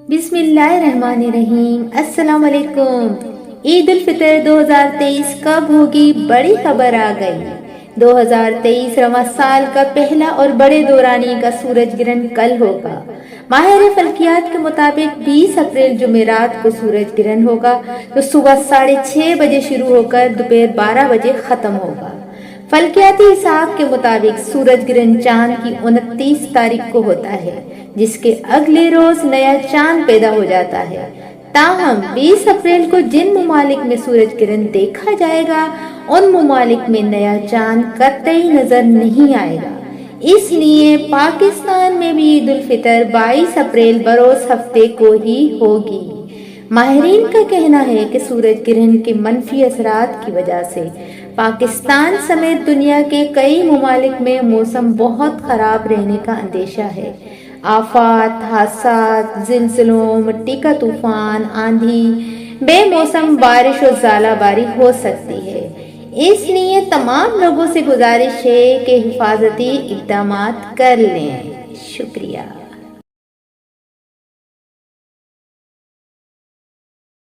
بسم اللہ الرحمن الرحیم۔ السلام علیکم۔ عید الفطر 2023 کب ہوگی؟ بڑی خبر آ گئی۔ 2023 رواں سال کا پہلا اور بڑے دورانی کا سورج گرہن کل ہوگا۔ ماہر فلکیات کے مطابق 20 اپریل جمعرات کو سورج گرہن ہوگا جو صبح 6:30 بجے شروع ہو کر دوپہر 12 بجے ختم ہوگا۔ فلکیاتی حساب کے مطابق سورج گرہن چاند کی 29 تاریخ کو ہوتا ہے، جس کے اگلے روز نیا چاند پیدا ہو جاتا ہے۔ تاہم 20 اپریل کو جن ممالک میں سورج گرہن دیکھا جائے گا ان ممالک میں نیا چاند قطعی نظر نہیں آئے گا۔ اس لیے پاکستان میں بھی عید الفطر 22 اپریل بروز ہفتے کو ہی ہوگی۔ ماہرین کا کہنا ہے کہ سورج گرہن کے منفی اثرات کی وجہ سے پاکستان سمیت دنیا کے کئی ممالک میں موسم بہت خراب رہنے کا اندیشہ ہے۔ آفات، حادثات، زلزلوں، مٹی کا طوفان، آندھی، بے موسم بارش اور ژالہ باری ہو سکتی ہے۔ اس لیے تمام لوگوں سے گزارش ہے کہ حفاظتی اقدامات کر لیں۔ شکریہ۔